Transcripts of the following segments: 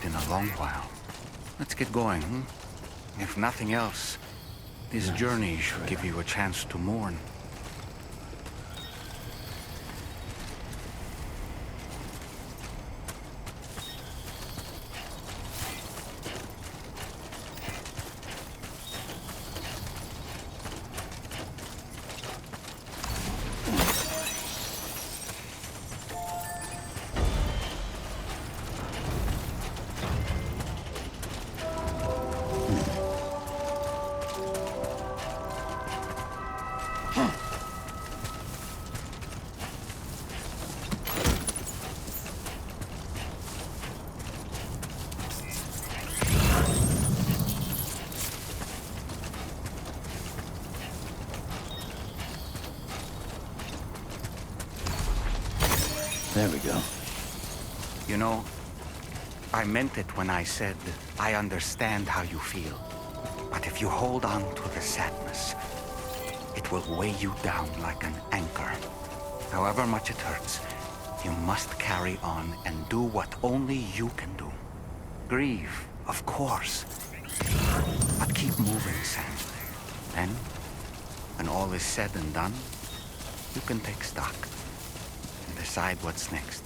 played in a long while. Let's get going, hmm? If nothing else, this journey should give you a chance to mourn. There we go. You know, I meant it when I said I understand how you feel. But if you hold on to the sadness, it will weigh you down like an anchor. However much it hurts, you must carry on and do what only you can do. Grieve, of course. But keep moving, Sam. Then, when all is said and done, you can take stock and decide what's next.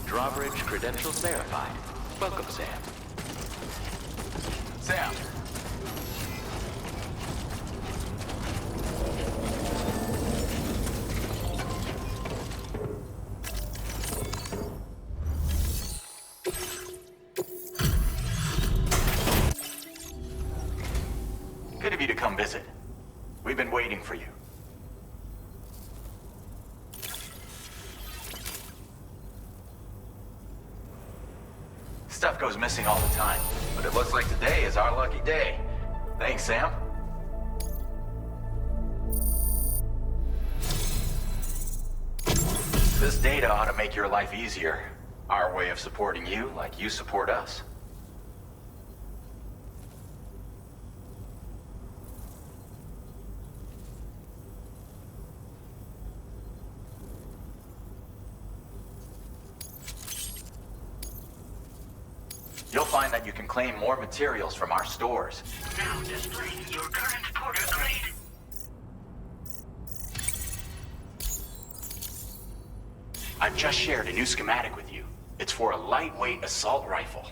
Drawbridge credentials verified. Welcome, Sam. Sam! Good of you to come visit. We've been waiting for you. Stuff goes missing all the time, but it looks like today is our lucky day. Thanks, Sam. This data ought to make your life easier. Our way of supporting you like you support us. You'll find that you can claim more materials from our stores. Now displaying your current porter grade. I've just shared a new schematic with you. It's for a lightweight assault rifle.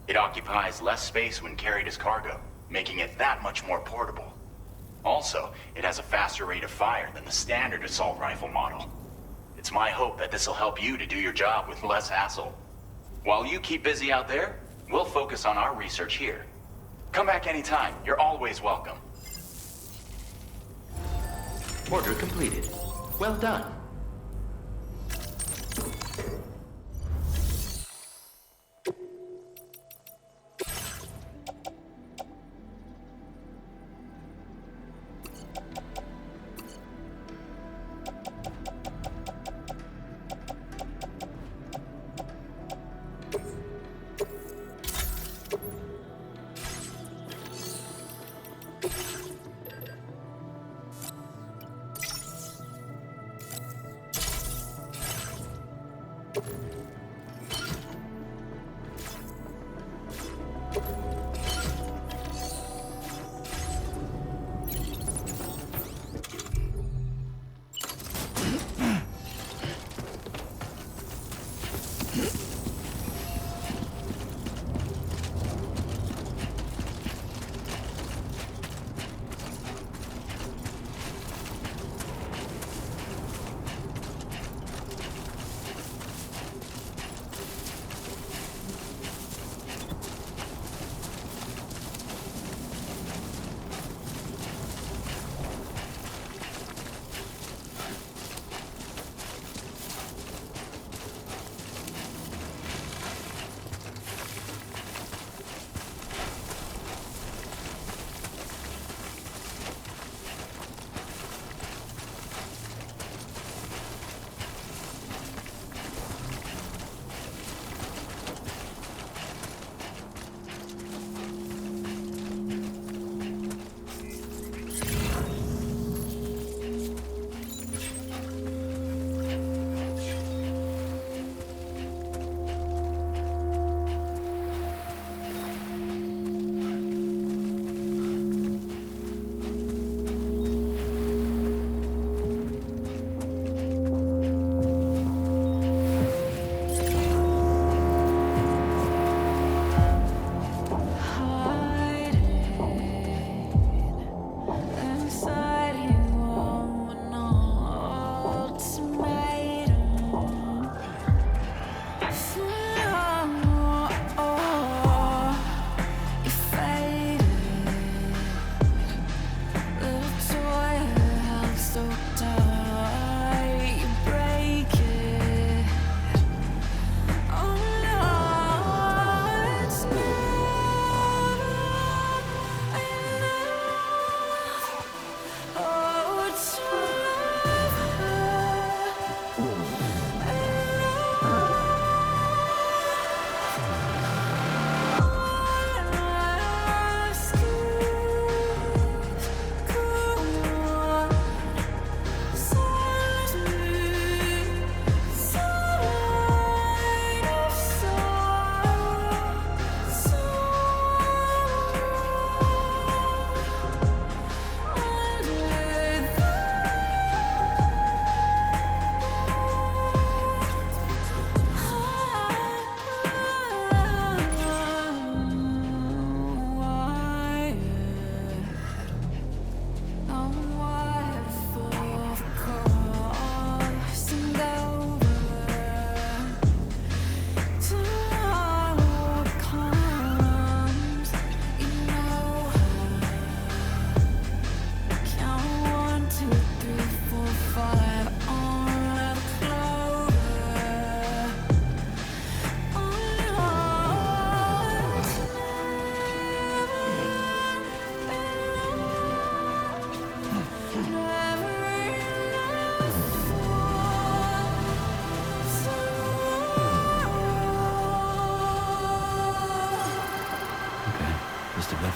It occupies less space when carried as cargo, making it that much more portable. Also, it has a faster rate of fire than the standard assault rifle model. It's my hope that this will help you to do your job with less hassle. While you keep busy out there, we'll focus on our research here. Come back anytime. You're always welcome. Order completed. Well done.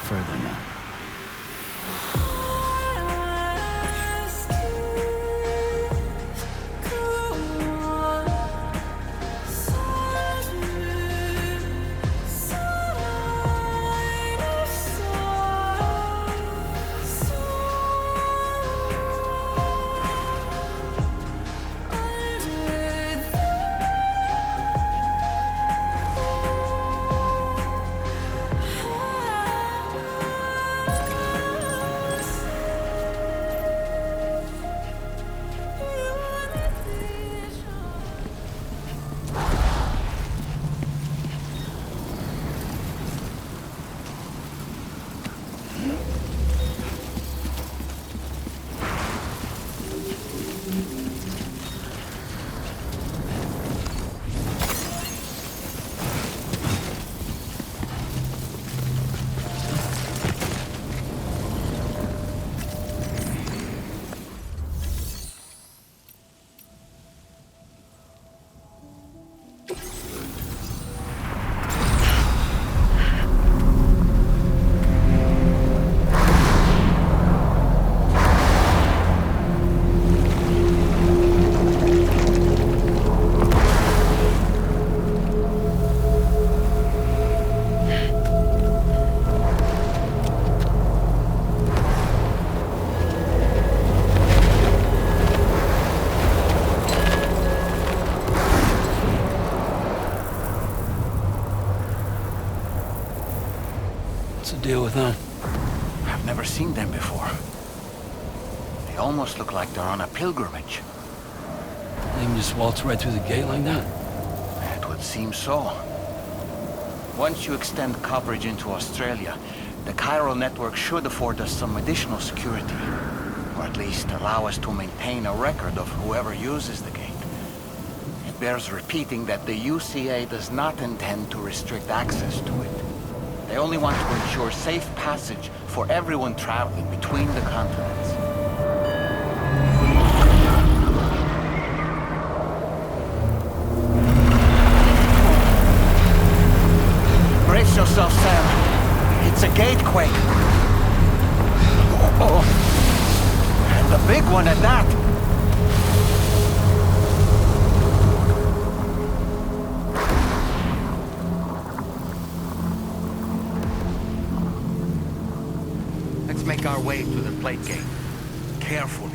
further now. What's the deal with them? I've never seen them before. They almost look like they're on a pilgrimage. They can just waltz right through the gate like that? It would seem so. Once you extend coverage into Australia, the chiral network should afford us some additional security. Or at least allow us to maintain a record of whoever uses the gate. It bears repeating that the UCA does not intend to restrict access to it. They only want to ensure safe passage for everyone traveling between the continents. Brace yourself, Sam. It's a gatequake. Oh. And a big one at that. Let's make our way to the plate gate. Carefully.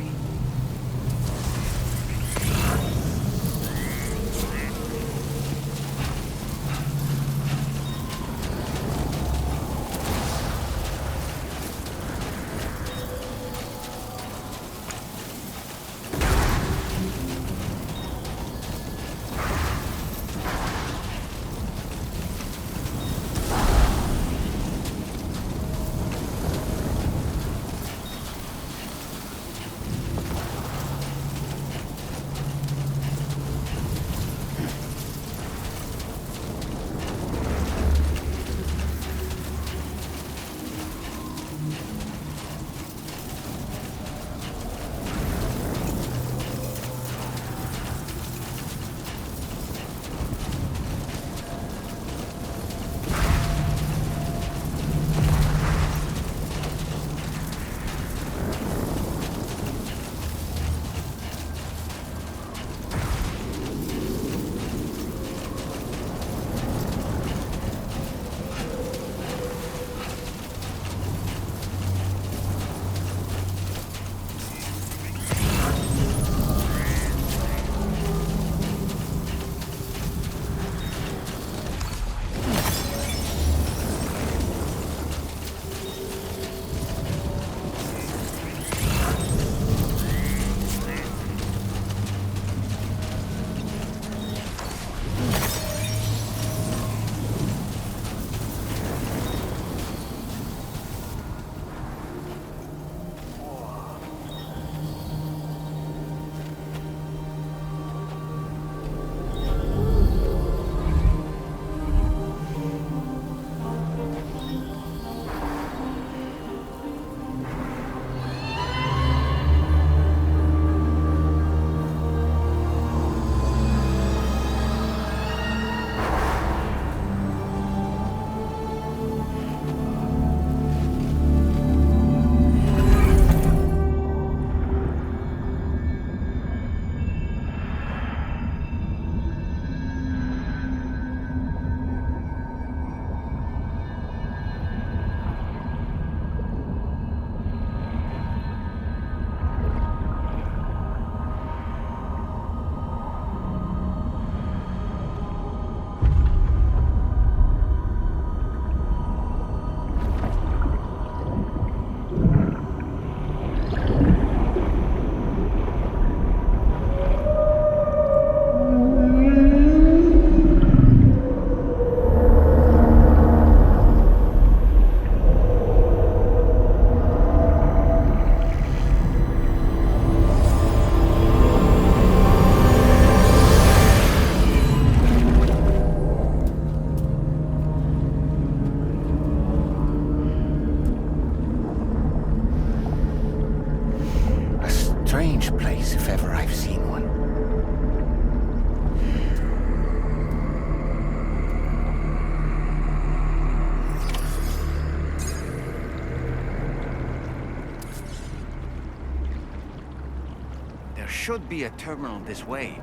Should be a terminal this way.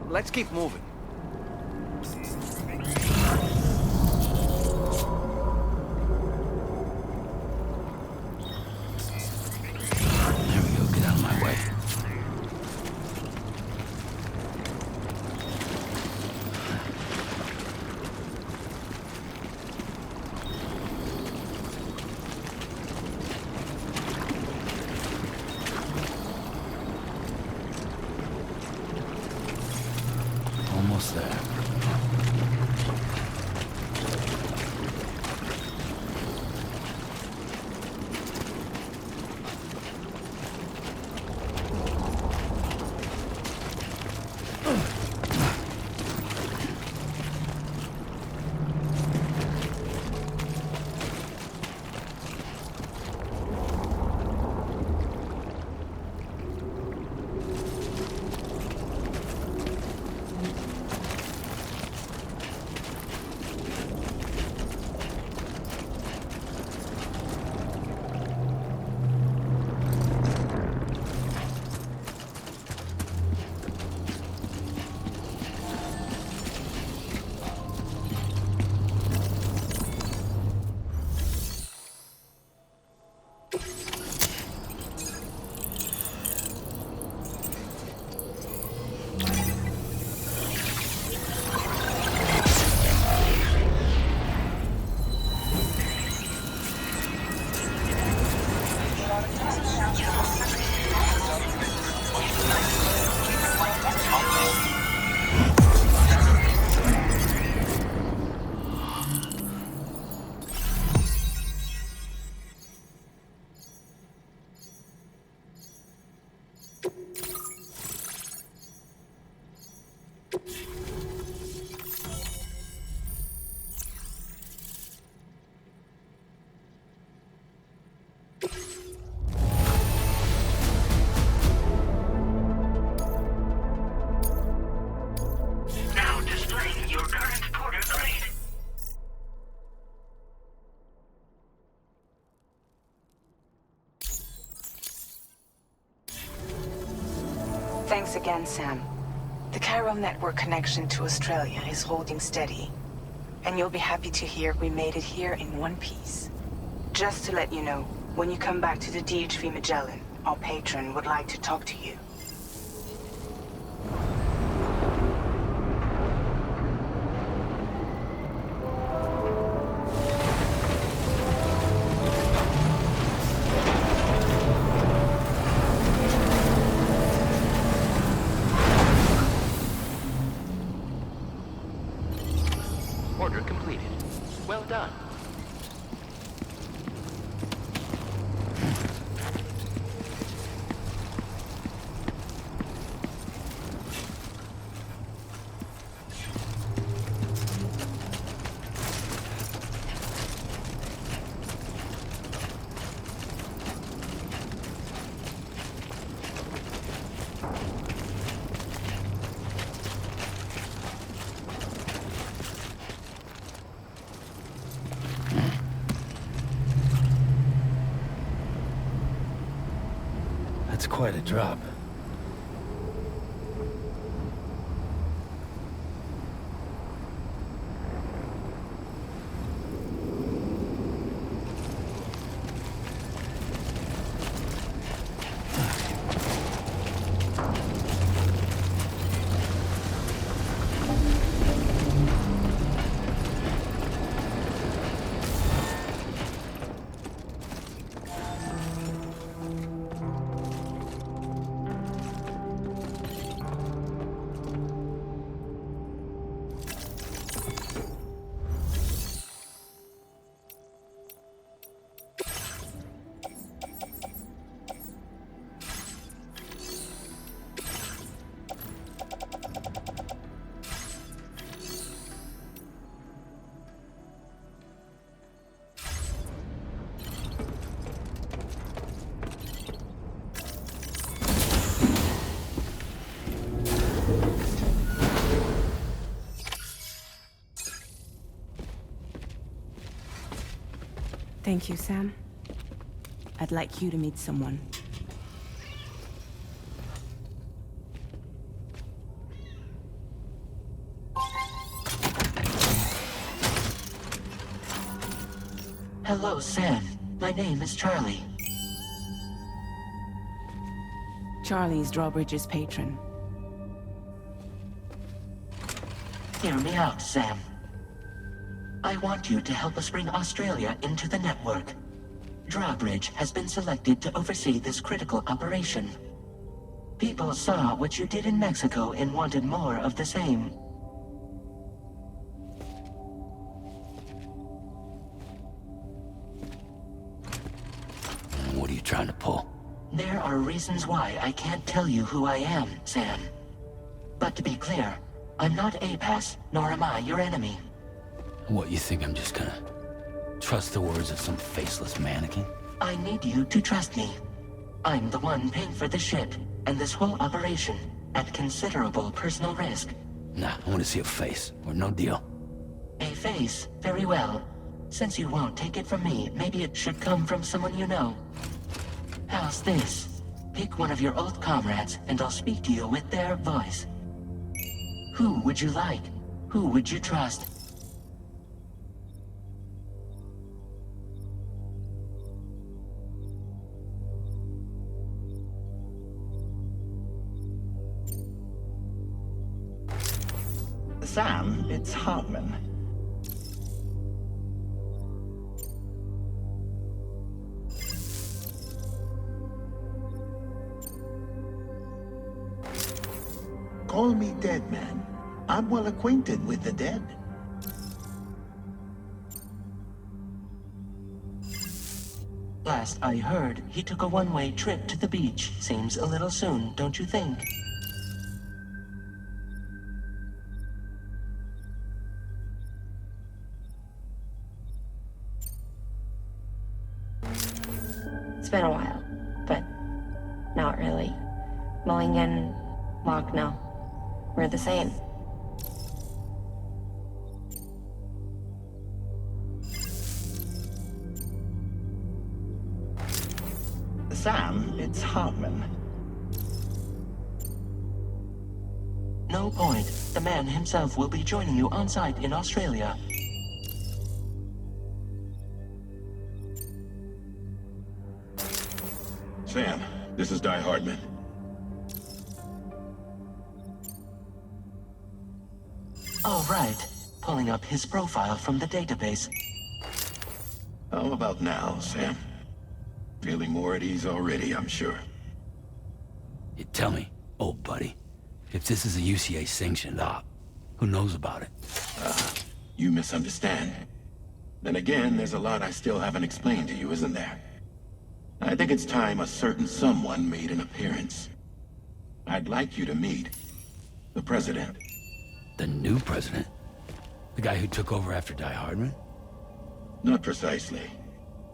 Let's keep moving. There we go, get out of my way. almost there. Now displaying your current porter grade. Thanks again, Sam. The Chiral network connection to Australia is holding steady. And you'll be happy to hear we made it here in one piece. Just to let you know, when you come back to the DHV Magellan, our patron would like to talk to you. Order completed. Well done. That's quite a drop. Thank you, Sam. I'd like you to meet someone. Hello, Sam. My name is Charlie. Charlie's Drawbridge's patron. Hear me out, Sam. I want you to help us bring Australia into the network. Drawbridge has been selected to oversee this critical operation. People saw what you did in Mexico and wanted more of the same. trying to pull? There are reasons why I can't tell you who I am, Sam. But to be clear, I'm not APAS, nor am I your enemy. What, you think I'm just gonna trust the words of some faceless mannequin? I need you to trust me. I'm the one paying for the ship and this whole operation at considerable personal risk. Nah, I want to see a face, or no deal. A face? Very well. Since you won't take it from me, maybe it should come from someone you know. How's this? Pick one of your old comrades, and I'll speak to you with their voice. Who would you like? Who would you trust? Sam, it's Hartman. Call me Dead Man. I'm well acquainted with the dead. Last I heard, he took a one-way trip to the beach. Seems a little soon, don't you think? It's been a while, but not really. Mulligan, Locke, no. We're the same. Sam, it's Hartman. No point. The man himself will be joining you on site in Australia. Sam, this is Di Hartman. All right. Pulling up his profile from the database. How about now, Sam? Feeling more at ease already, I'm sure. You tell me, old buddy, if this is a UCA-sanctioned op, who knows about it? You misunderstand. Then again, there's a lot I still haven't explained to you, isn't there? I think it's time a certain someone made an appearance. I'd like you to meet the President. The new president? The guy who took over after Di Hardman? Not precisely.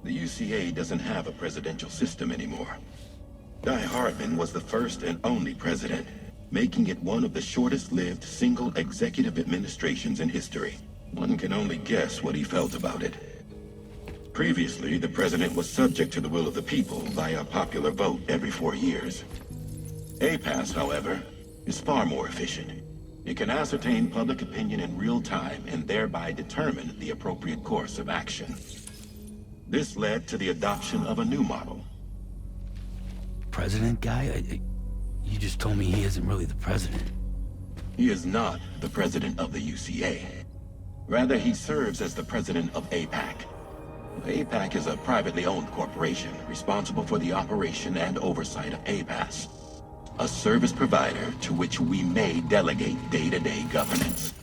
The UCA doesn't have a presidential system anymore. Di Hardman was the first and only president, making it one of the shortest-lived single executive administrations in history. One can only guess what he felt about it. Previously, the president was subject to the will of the people via popular vote every 4 years. APAS, however, is far more efficient. It can ascertain public opinion in real time and thereby determine the appropriate course of action. This led to the adoption of a new model. President guy? You just told me he isn't really the president. He is not the president of the UCA. Rather, he serves as the president of APAC. APAC is a privately owned corporation responsible for the operation and oversight of APAS, a service provider to which we may delegate day-to-day governance.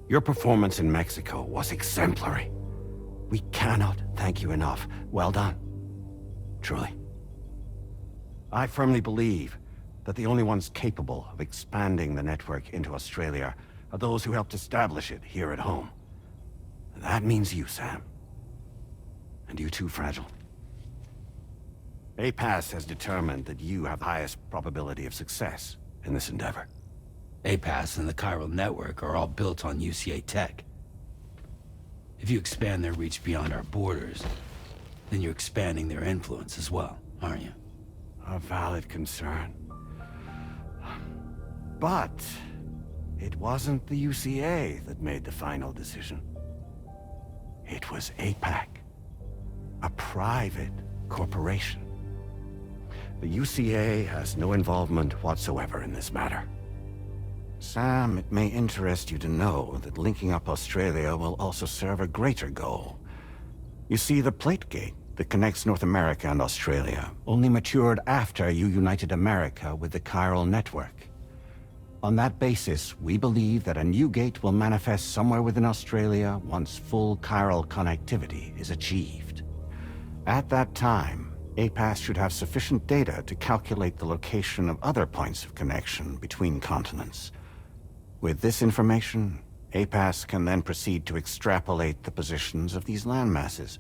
Your performance in Mexico was exemplary. We cannot thank you enough. Well done. Truly. I firmly believe that the only ones capable of expanding the network into Australia are those who helped establish it here at home. That means you, Sam. And you too, Fragile. APAS has determined that you have the highest probability of success in this endeavor. APAS and the chiral network are all built on UCA tech. If you expand their reach beyond our borders, then you're expanding their influence as well, aren't you? A valid concern. But it wasn't the UCA that made the final decision. It was APAC, a private corporation. The UCA has no involvement whatsoever in this matter. Sam, it may interest you to know that linking up Australia will also serve a greater goal. You see, the plate gate that connects North America and Australia only matured after you united America with the chiral network. On that basis, we believe that a new gate will manifest somewhere within Australia once full chiral connectivity is achieved. At that time, APAS should have sufficient data to calculate the location of other points of connection between continents. With this information, APAS can then proceed to extrapolate the positions of these landmasses.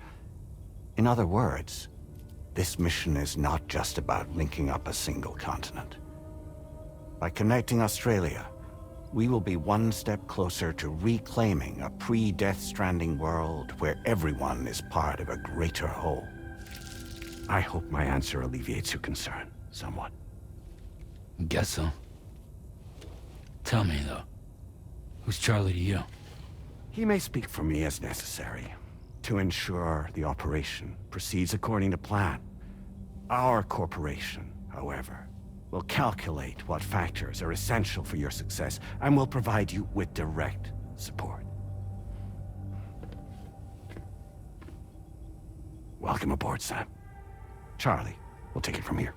In other words, this mission is not just about linking up a single continent. By connecting Australia, we will be one step closer to reclaiming a pre-Death Stranding world where everyone is part of a greater whole. I hope my answer alleviates your concern somewhat. Guess so. Tell me, though, who's Charlie to you? He may speak for me as necessary to ensure the operation proceeds according to plan. Our corporation, however, will calculate what factors are essential for your success and will provide you with direct support. Welcome aboard, Sam. Charlie, we'll take it from here.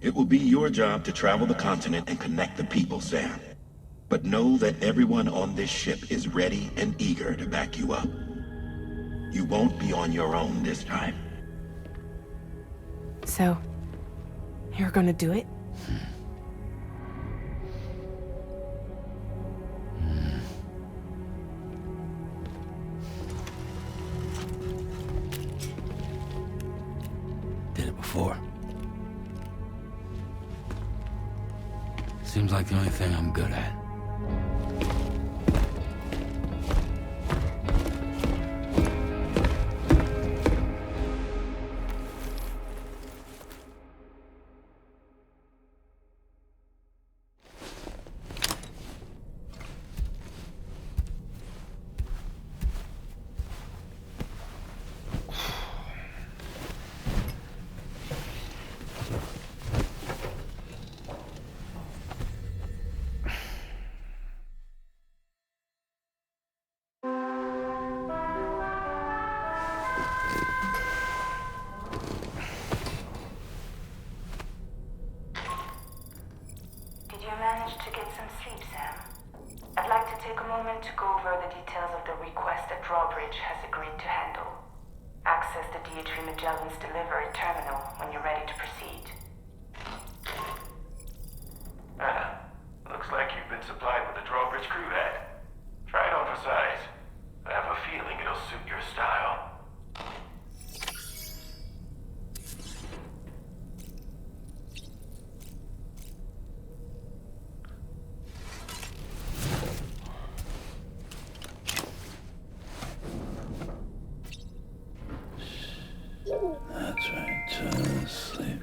It will be your job to travel the continent and connect the people, Sam. But know that everyone on this ship is ready and eager to back you up. You won't be on your own this time. So, you're gonna do it? Did it before. Seems like the only thing I'm good at. Managed to get some sleep, Sam. I'd like to take a moment to go over the details of the request that Drawbridge has agreed to handle. Access the D.H. Magellan's delivery terminal when you're ready to proceed. Looks like you've been supplied with the Drawbridge crew hat. Try it on for size. I have a feeling it'll suit your style. That's right, to sleep.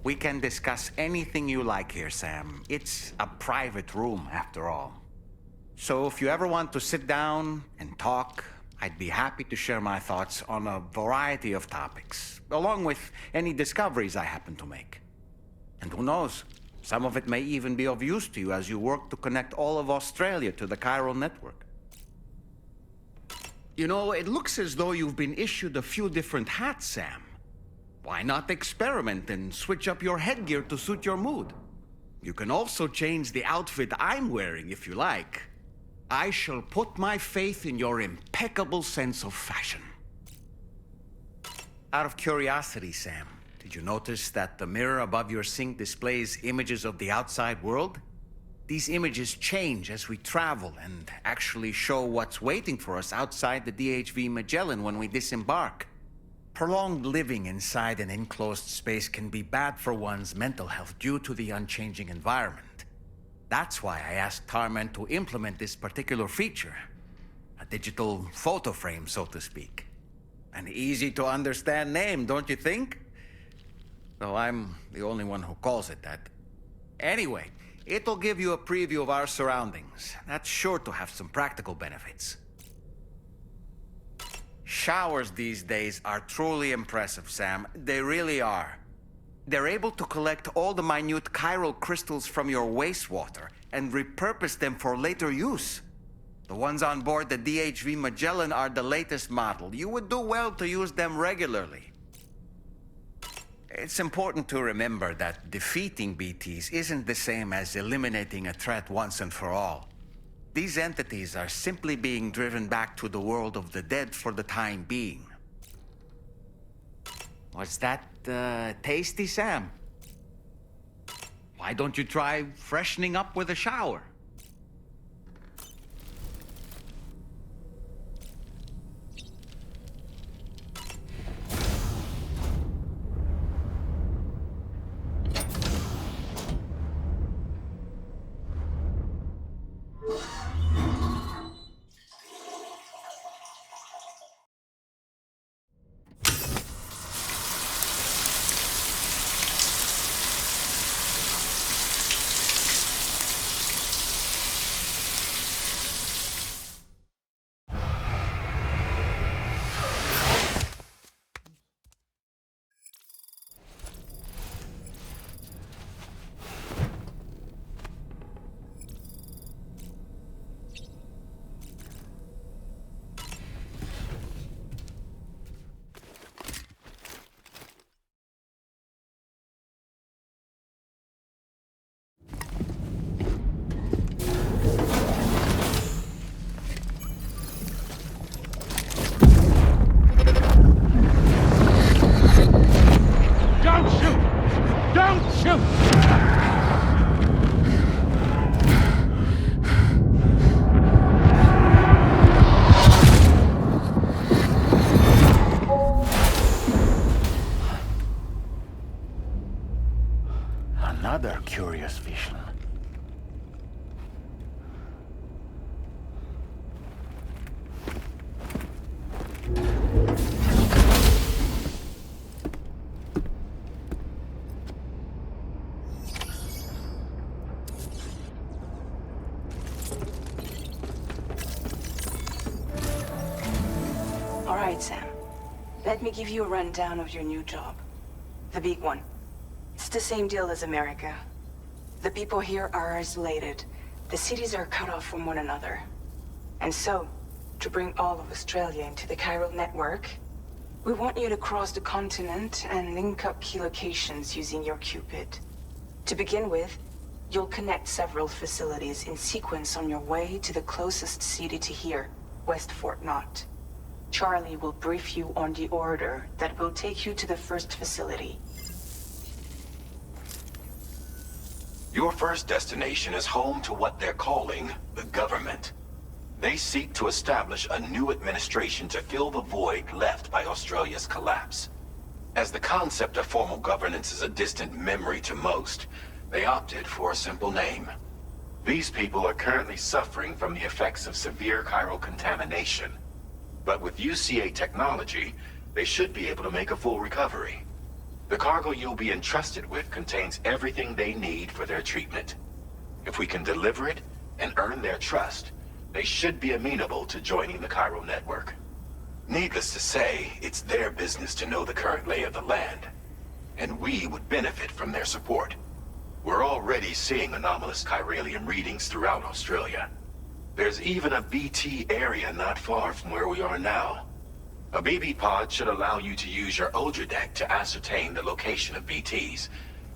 We can discuss anything you like here, Sam. It's a private room, after all. So if you ever want to sit down and talk, I'd be happy to share my thoughts on a variety of topics, along with any discoveries I happen to make. And who knows, some of it may even be of use to you as you work to connect all of Australia to the chiral network. You know, it looks as though you've been issued a few different hats, Sam. Why not experiment and switch up your headgear to suit your mood? You can also change the outfit I'm wearing if you like. I shall put my faith in your impeccable sense of fashion. Out of curiosity, Sam, did you notice that the mirror above your sink displays images of the outside world? These images change as we travel and actually show what's waiting for us outside the DHV Magellan when we disembark. Prolonged living inside an enclosed space can be bad for one's mental health due to the unchanging environment. That's why I asked Tarman to implement this particular feature. A digital photo frame, so to speak. An easy-to-understand name, don't you think? Though I'm the only one who calls it that. Anyway, it'll give you a preview of our surroundings. That's sure to have some practical benefits. Showers these days are truly impressive, Sam. They really are. They're able to collect all the minute chiral crystals from your wastewater and repurpose them for later use. The ones on board the DHV Magellan are the latest model. You would do well to use them regularly. It's important to remember that defeating BTs isn't the same as eliminating a threat once and for all. These entities are simply being driven back to the world of the dead for the time being. Was that tasty, Sam? Why don't you try freshening up with a shower? Another curious vision. All right, Sam. Let me give you a rundown of your new job. The big one. It's the same deal as America. The people here are isolated. The cities are cut off from one another. And so, to bring all of Australia into the chiral network, we want you to cross the continent and link up key locations using your Cupid. To begin with, you'll connect several facilities in sequence on your way to the closest city to here, West Fort Knott. Charlie will brief you on the order that will take you to the first facility. Your first destination is home to what they're calling the government. They seek to establish a new administration to fill the void left by Australia's collapse. As the concept of formal governance is a distant memory to most, they opted for a simple name. These people are currently suffering from the effects of severe chiral contamination. But with UCA technology, they should be able to make a full recovery. The cargo you'll be entrusted with contains everything they need for their treatment. If we can deliver it and earn their trust, they should be amenable to joining the chiral network. Needless to say, it's their business to know the current lay of the land, and we would benefit from their support. We're already seeing anomalous chiralium readings throughout Australia. There's even a BT area not far from where we are now. A BB pod should allow you to use your Ultra deck to ascertain the location of BTs.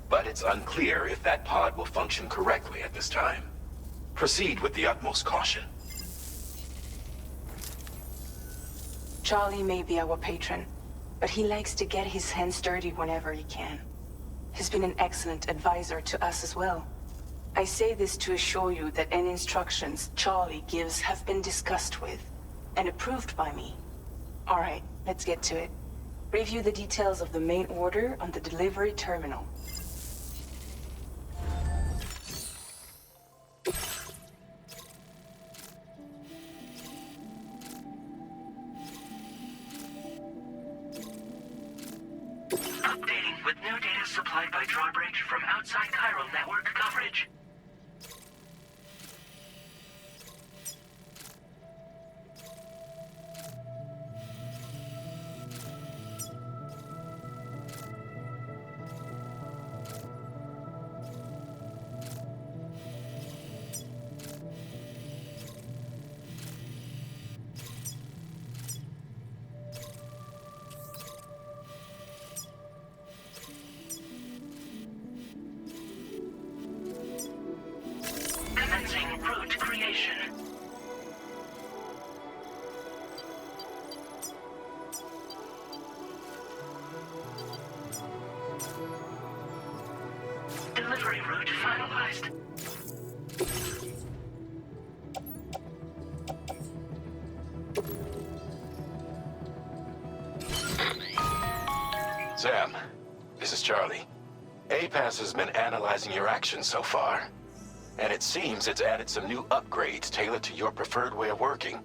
but it's unclear if that pod will function correctly at this time. Proceed with the utmost caution. Charlie may be our patron, but he likes to get his hands dirty whenever he can. He's been an excellent advisor to us as well. I say this to assure you that any instructions Charlie gives have been discussed with and approved by me. All right, let's get to it. Review the details of the main order on the delivery terminal. Updating with new data supplied by drawbridge from outside chiral network coverage. Commencing route creation. Delivery route finalized. Sam, this is Charlie. APAS has been analyzing your actions so far, and it seems it's added some new upgrades tailored to your preferred way of working.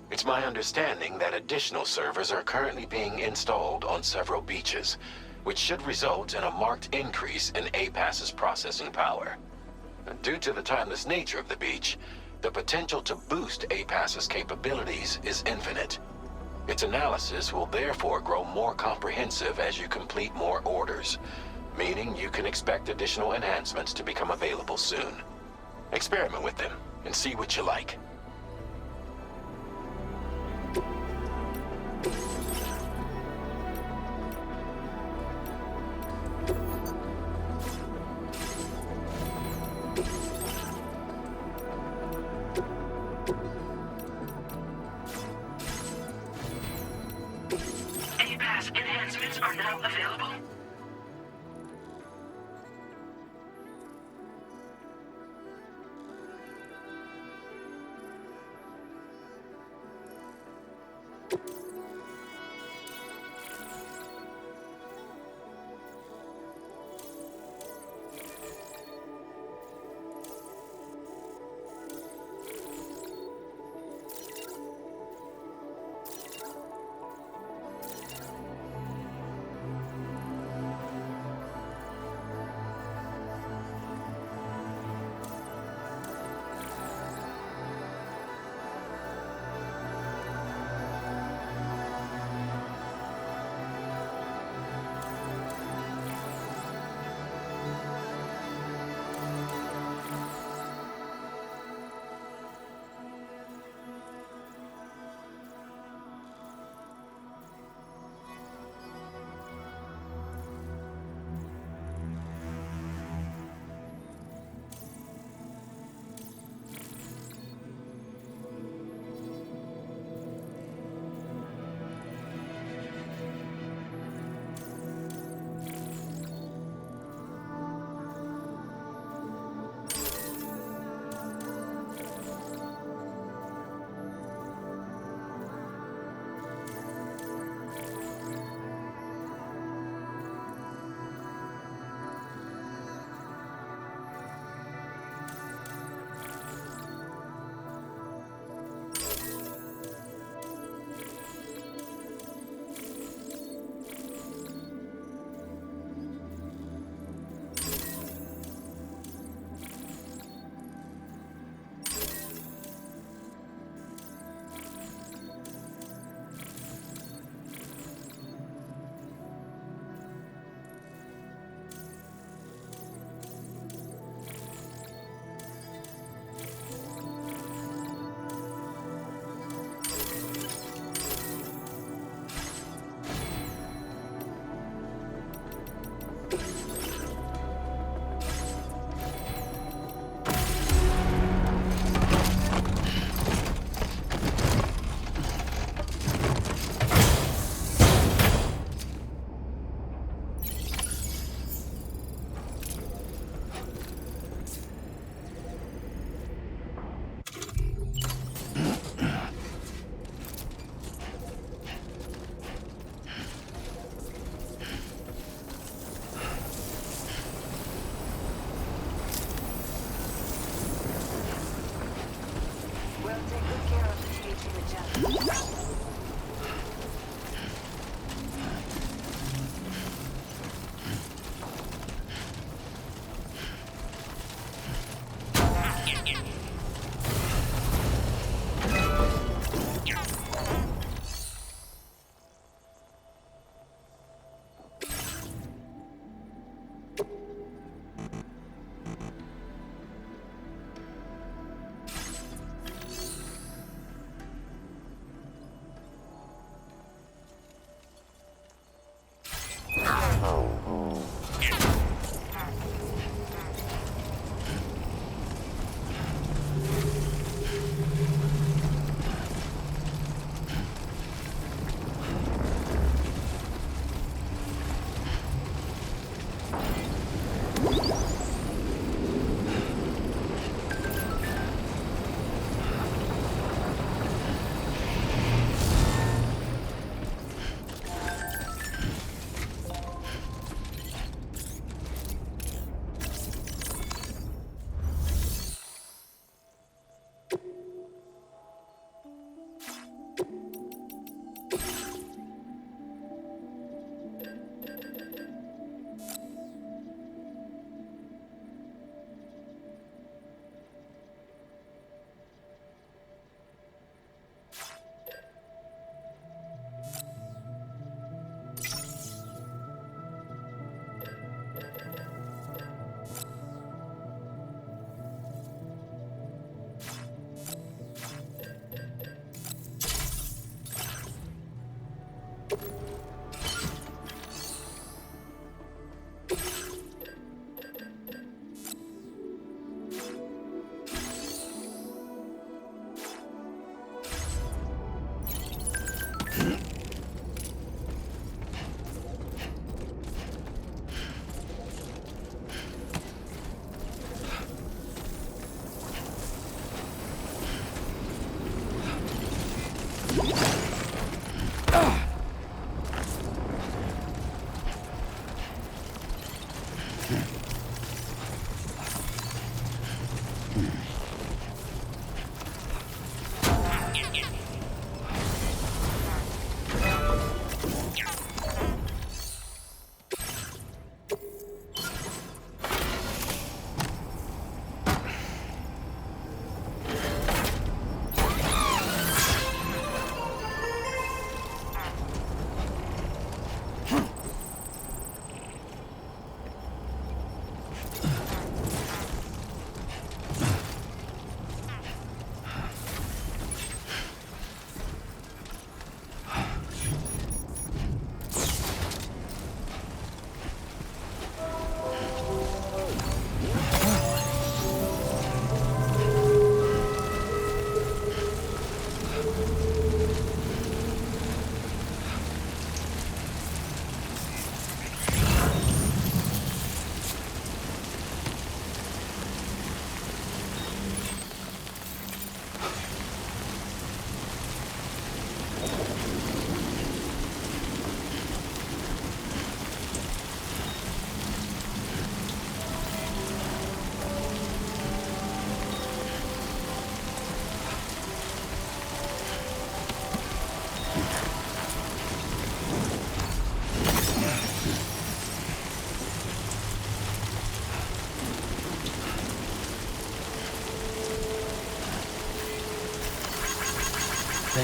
It's my understanding that additional servers are currently being installed on several beaches, which should result in a marked increase in APAS's processing power. Due to the timeless nature of the beach, the potential to boost APAS's capabilities is infinite. Its analysis will therefore grow more comprehensive as you complete more orders, meaning you can expect additional enhancements to become available soon. Experiment with them and see what you like. APAS enhancements are now available.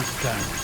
Take your time.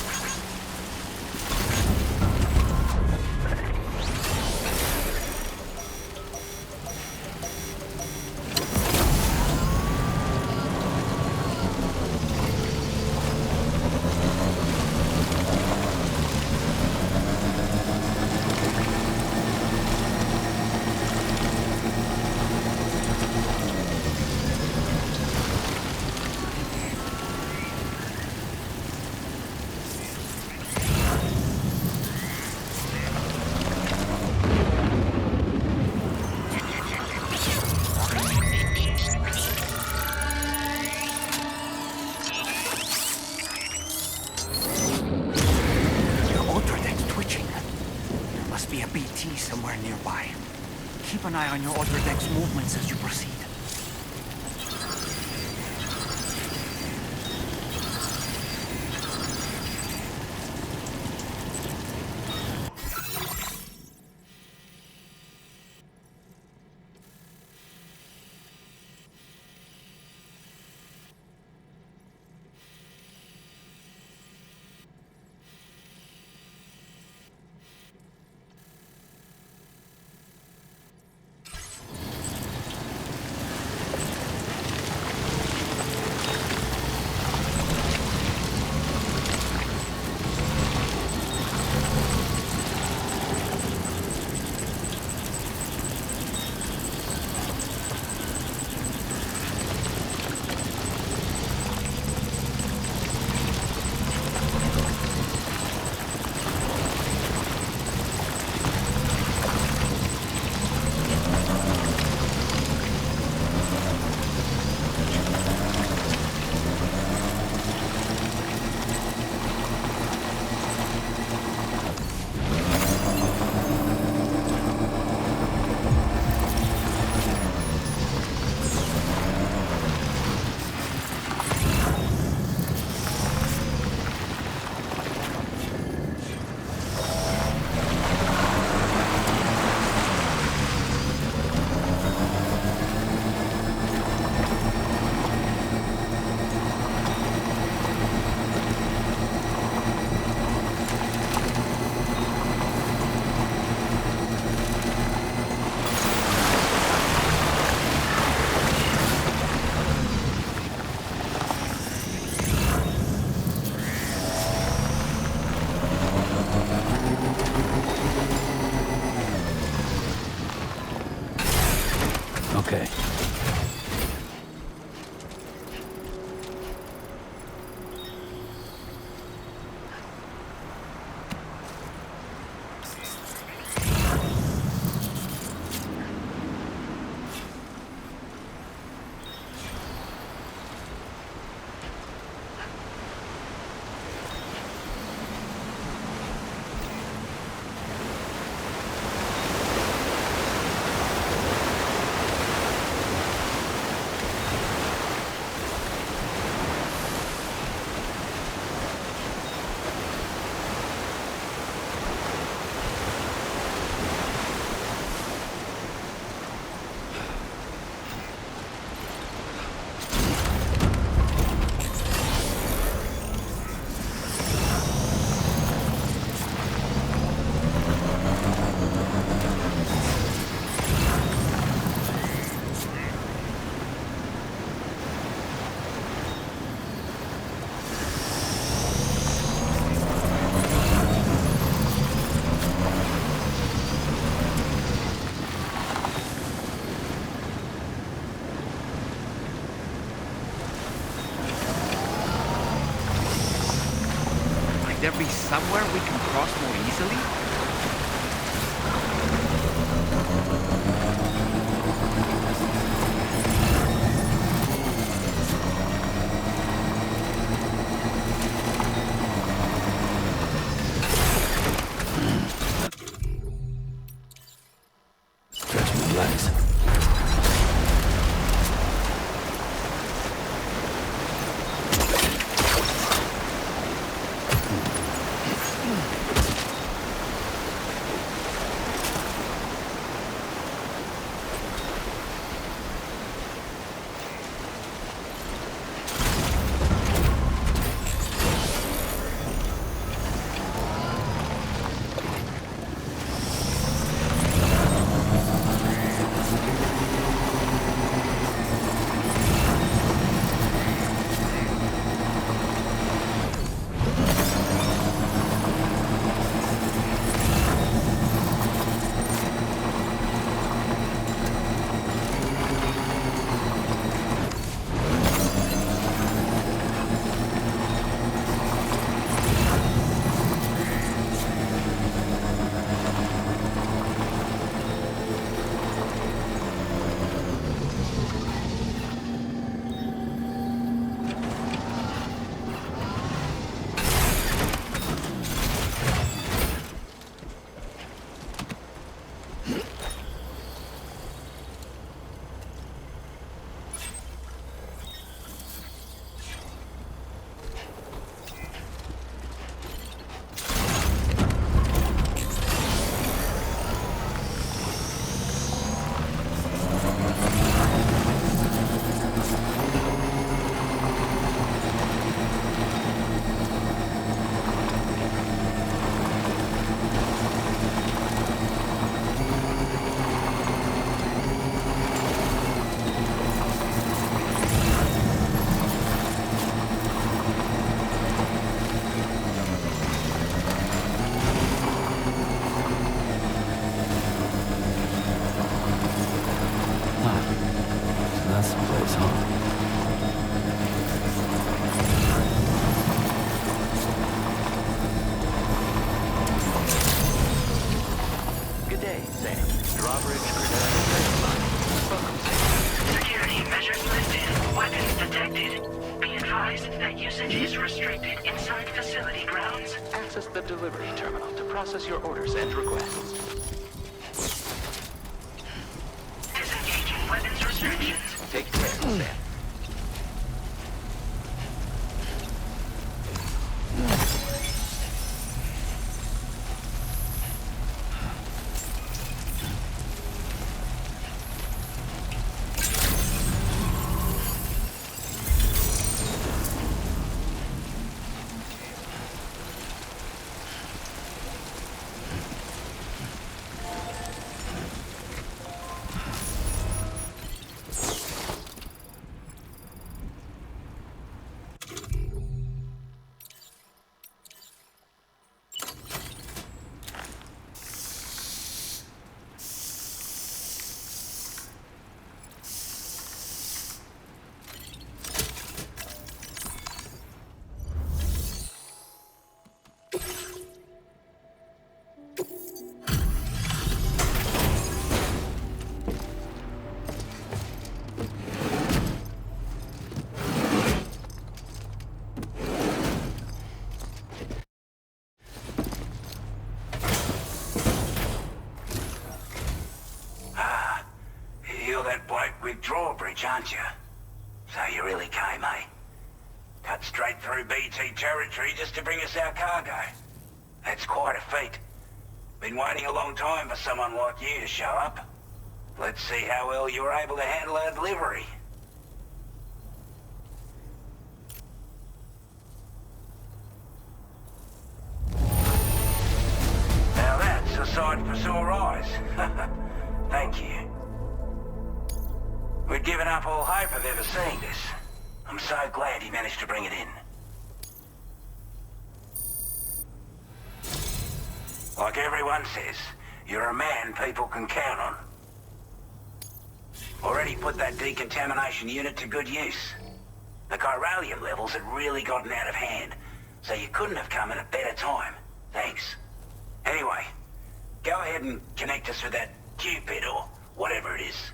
Somewhere nearby. Keep an eye on your other deck's movements as you proceed. Okay. There be somewhere we can cross more easily? Stretch my legs. Okay, Sam. Drawbridge credential verified. Welcome, Sam. Security measures lifted. Weapons detected. Be advised that usage is restricted inside facility grounds. Access the delivery terminal to process your orders and requests. Disengaging weapons restrictions. Take care, Sam. You're that bloke with drawbridge, aren't you? So you really came, eh? Cut straight through BT territory just to bring us our cargo. That's quite a feat. Been waiting a long time for someone like you to show up. Let's see how well you were able to handle our delivery. Now that's a sight for sore eyes. Thank you. We'd given up all hope of ever seeing this. I'm so glad he managed to bring it in. Like everyone says, you're a man people can count on. Already put that decontamination unit to good use. The chiralium levels had really gotten out of hand, so you couldn't have come at a better time. Thanks. Anyway, go ahead and connect us with that Cupid or whatever it is.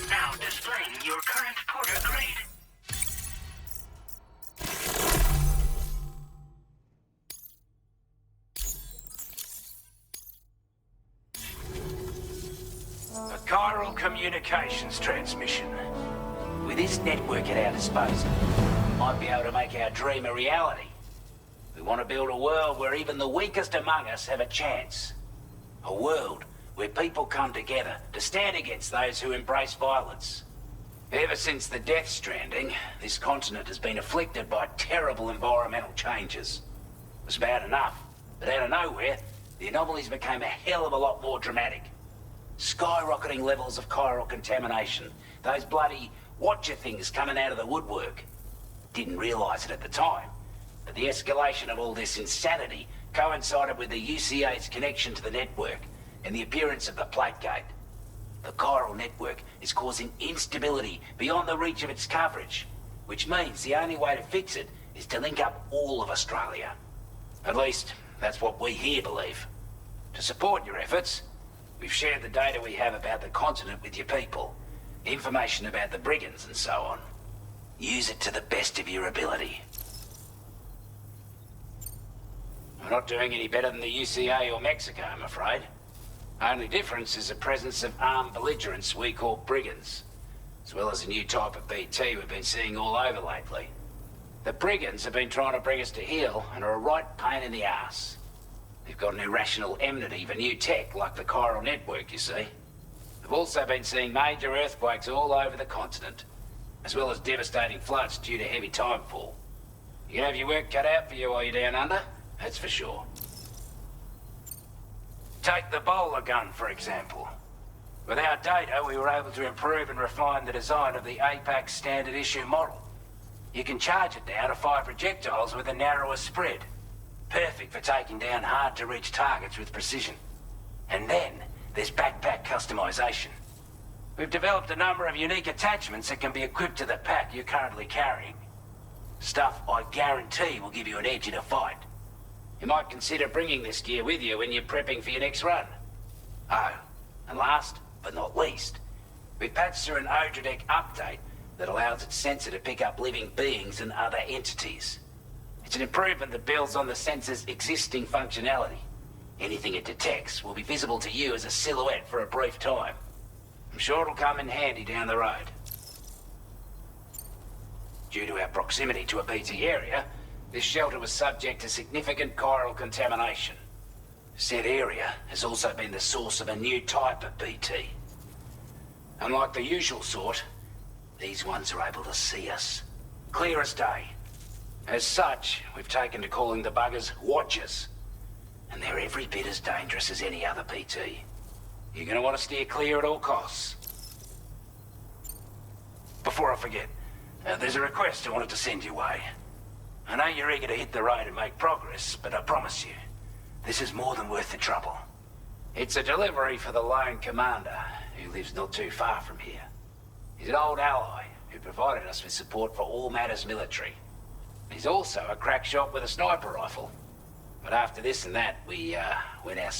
Now displaying your current porter grade. A chiral communications transmission. With this network at our disposal, we might be able to make our dream a reality. We want to build a world where even the weakest among us have a chance. A world where people come together to stand against those who embrace violence. Ever since the Death Stranding, this continent has been afflicted by terrible environmental changes. It was bad enough, but out of nowhere, the anomalies became a hell of a lot more dramatic. Skyrocketing levels of chiral contamination, those bloody watcher things coming out of the woodwork. Didn't realize it at the time, but the escalation of all this insanity coincided with the UCA's connection to the network and the appearance of the plate gate. The chiral network is causing instability beyond the reach of its coverage, which means the only way to fix it is to link up all of Australia. At least, that's what we here believe. To support your efforts, we've shared the data we have about the continent with your people, information about the brigands and so on. Use it to the best of your ability. We're not doing any better than the UCA or Mexico, I'm afraid. Only difference is the presence of armed belligerents we call brigands, as well as a new type of BT we've been seeing all over lately. The brigands have been trying to bring us to heel and are a right pain in the ass. They've got an irrational enmity for new tech like the chiral network, you see. We've also been seeing major earthquakes all over the continent, as well as devastating floods due to heavy timefall. You can have your work cut out for you while you're down under, that's for sure. Take the bowler gun, for example. With our data, we were able to improve and refine the design of the APAC standard issue model. You can charge it now to fire projectiles with a narrower spread. Perfect for taking down hard-to-reach targets with precision. And then, there's backpack customization. We've developed a number of unique attachments that can be equipped to the pack you're currently carrying. Stuff I guarantee will give you an edge in a fight. You might consider bringing this gear with you when you're prepping for your next run. Oh, and last but not least, we patched through an Odradek update that allows its sensor to pick up living beings and other entities. It's an improvement that builds on the sensor's existing functionality. Anything it detects will be visible to you as a silhouette for a brief time. I'm sure it'll come in handy down the road. Due to our proximity to a BT area, this shelter was subject to significant chiral contamination. Said area has also been the source of a new type of BT. Unlike the usual sort, these ones are able to see us. Clear as day. As such, we've taken to calling the buggers Watchers. And they're every bit as dangerous as any other BT. You're gonna want to steer clear at all costs. Before I forget, there's a request I wanted to send your way. I know you're eager to hit the road and make progress, but I promise you, this is more than worth the trouble. It's a delivery for the lone commander, who lives not too far from here. He's an old ally who provided us with support for all matters military. He's also a crack shot with a sniper rifle. But after this and that, we went our